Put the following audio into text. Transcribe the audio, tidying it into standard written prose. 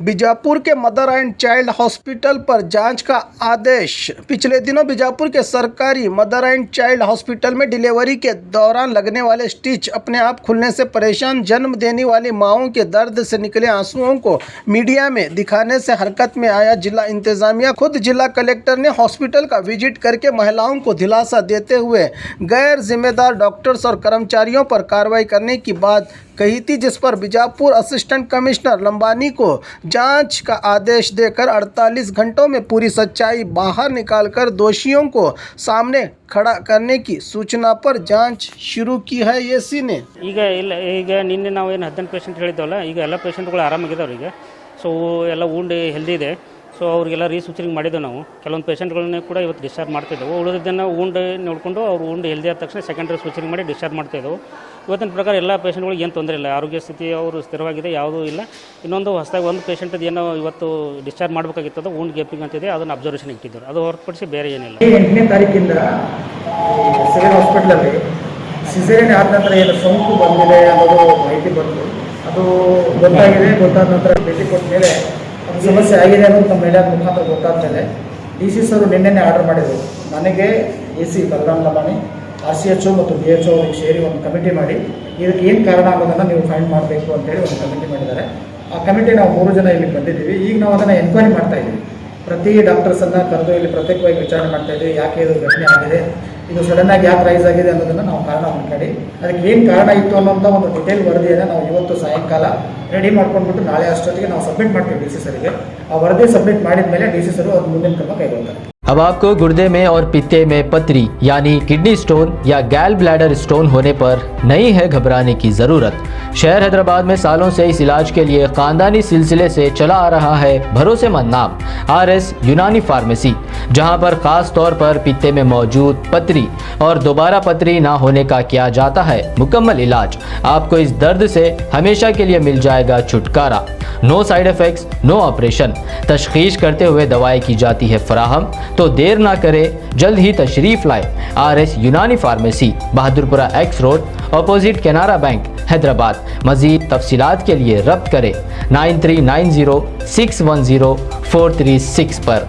बीजापुर के mother and child hospital पर जांच का आदेश। पिछले दिनों बीजापुर के सरकारी मदर एंड चाइल्ड हॉस्पिटल में डिलीवरी के दौरान लगने वाले स्टिच अपने आप खुलने से परेशान जन्म देने वाली माओं के दर्द से निकले आंसुओं को मीडिया में दिखाने से हरकत में आया जिला इंतजामिया। खुद जिला कलेक्टर ने हॉस्पिटल का विजिट करके महिलाओं को दिलासा देते हुए गैर जिम्मेदार डॉक्टर्स और कर्मचारियों पर कार्रवाई करने की बात कही थी, जिस पर बीजापुर असिस्टेंट कमिश्नर लंबानी को जांच का आदेश देकर 48 घंटों में पूरी सच्चाई बाहर निकालकर दोषियों को सामने खड़ा करने की सूचना पर जांच शुरू की है। एसी ने ಈಗ ನಿನ್ನೆ ನಾವು ಏನು 18 ಪೇಷಂಟ್ ಹೇಳಿದ್ವಲ್ಲ, ಈಗ ಎಲ್ಲ ಪೇಷಂಟ್ಗಳು ಆರಾಮಾಗಿದ್ದಾವೆ ಈಗ. ಸೊ ಎಲ್ಲ ವೂಂಡ್ ಹೆಲ್ದಿ ಇದೆ. ಸೊ ಅವರಿಗೆಲ್ಲ ರೀಸೂಚರಿಂಗ್ ಮಾಡಿದ್ದೆವು ನಾವು. ಕೆಲವೊಂದು ಪೇಷಂಟ್ಗಳನ್ನ ಕೂಡ ಇವತ್ತು ಡಿಸ್ಚಾರ್ಜ್ ಮಾಡ್ತಿದ್ದೆವು. ಉಳಿದಿದ್ದನ್ನು ವೂಂಡ್ ನೋಡಿಕೊಂಡು ಅವ್ರು ವೂಂಡ್ ಹೆಲ್ದಿ ಆದ ತಕ್ಷಣ ಸೆಕೆಂಡ್ರಿ ಸೂಚರಿಂಗ್ ಮಾಡಿ ಡಿಸ್ಚಾರ್ಜ್ ಮಾಡ್ತಾಯಿದ್ದೆವು. ಇವತ್ತಿನ ಪ್ರಕಾರ ಎಲ್ಲ ಪೇಷಂಟ್ಗಳಿಗೆ ಏನು ತೊಂದರೆ ಇಲ್ಲ, ಆರೋಗ್ಯ ಸ್ಥಿತಿ ಅವರು ಸ್ಥಿರವಾಗಿದೆ, ಯಾವುದೂ ಇಲ್ಲ. ಇನ್ನೊಂದು ಹೊಸದಾಗಿ ಒಂದು ಪೇಷಂಟದ್ದು ಏನೋ ಇವತ್ತು ಡಿಸ್ಚಾರ್ಜ್ ಮಾಡಬೇಕಾಗಿತ್ತು, ವೂಂಡ್ ಗೇಪಿಂಗ್ ಅಂತಿದೆ, ಅದನ್ನು ಅಬ್ಸರ್ವೇಷನ್ ಇಟ್ಟಿದ್ದಾರೆ. ಅದು ಹೊರತುಪಡಿಸಿ ಬೇರೆ ಏನಿಲ್ಲ. 8ನೇ ತಾರೀಕಿಂದ ಸಿವಿಲ್ ಹಾಸ್ಪಿಟಲಲ್ಲಿ ಸಿಸೇರಿಯನ್ ಆದ ನಂತರ ಏನು ಸೋಂಕು ಬಂದಿದೆ ಅನ್ನೋದು ಮಾಹಿತಿ ಬಂತು. ಅದು ಗೊತ್ತಾದ ನಂತರ ಭೇಟಿ ಕೊಟ್ಟ ಮೇಲೆ ಒಂದು ಸಮಸ್ಯೆ ಆಗಿದೆ ಅನ್ನೋದು ನಮ್ಮ ಮಹಿಳಾ ಮುಖಾಂತರ ಗೊತ್ತಾದ ಮೇಲೆ DC ಸರ್ ನಿನ್ನೆ ಆರ್ಡರ್ ಮಾಡಿದರು. ನನಗೆ AC ಬಲರಾಮ್ ಲಂಬಾಣಿ, RCHO ಮತ್ತು BHO ಅವರಿಗೆ ಸೇರಿ ಒಂದು ಕಮಿಟಿ ಮಾಡಿ ಇದಕ್ಕೆ ಏನು ಕಾರಣ ಅನ್ನೋದನ್ನು ನೀವು ಫೈಂಡ್ ಮಾಡಬೇಕು ಅಂತೇಳಿ ಒಂದು ಕಮಿಟಿ ಮಾಡಿದ್ದಾರೆ. ಆ ಕಮಿಟಿ ನಾವು 3 ಜನ ಇಲ್ಲಿ ಬಂದಿದ್ದೀವಿ. ಈಗ ನಾವು ಅದನ್ನು ಎನ್ಕ್ವೈರಿ ಮಾಡ್ತಾ ಇದ್ದೀವಿ. ಪ್ರತಿ ಡಾಕ್ಟರ್ಸನ್ನು ಕರೆದು ಇಲ್ಲಿ ಪ್ರತ್ಯೇಕವಾಗಿ ವಿಚಾರಣೆ ಮಾಡ್ತಾ ಇದ್ದೀವಿ. ಯಾಕೆ ಇದು ಘಟನೆ ಆಗಿದೆ, ಇದು ಸಡನ್ನಾಗಿ ಯಾಕೆ ರೈಸ್ ಆಗಿದೆ ಅನ್ನೋದನ್ನು ನಾವು ಕಾರಣ ಮಾಡ್ಕೊಂಡು ಅದಕ್ಕೆ ಏನು ಕಾರಣ ಇತ್ತು ಅನ್ನೋಂಥ ಒಂದು ಡಿಟೇಲ್ ವರದಿಯನ್ನು ನಾವು ಇವತ್ತು ಸಾಯಂಕಾಲ ರೆಡಿ ಮಾಡ್ಕೊಂಡ್ಬಿಟ್ಟು ನಾಳೆ ಅಷ್ಟೊತ್ತಿಗೆ ನಾವು ಸಬ್ಮಿಟ್ ಮಾಡ್ತೀವಿ DC ಸರಿಗೆ. ಆ ವರದಿ ಸಬ್ಮಿಟ್ ಮಾಡಿದ ಮೇಲೆ DC ಸರು ಅದು ಮುಂದಿನ ಕ್ರಮ ಕೈಗೊಳ್ತಾರೆ. अब आपको गुर्दे में और पित्ते में पथरी यानी किडनी स्टोन या गैल ब्लैडर स्टोन होने पर नहीं है घबराने की ज़रूरत। शहर हैदराबाद में सालों से इस इलाज के लिए खानदानी सिलसिले से चला आ रहा है भरोसेमंद नाम RS यूनानी फार्मेसी, जहां पर खास तौर पर पित्ते में मौजूद पथरी और दोबारा पथरी ना होने का किया जाता है मुकम्मल इलाज। आपको इस दर्द से हमेशा के लिए मिल जाएगा छुटकारा। No side effects, no operation. तशखीस करते हुए दवाई की जाती है फराहम, तो देर ना करे, जल्द ही तशरीफ लाए। RS यूनानी pharmacy, Bahadurpura X road, opposite Canara bank, Hyderabad. मज़ीद तफसीलात के लिए रब्त करें 9390610436 पर।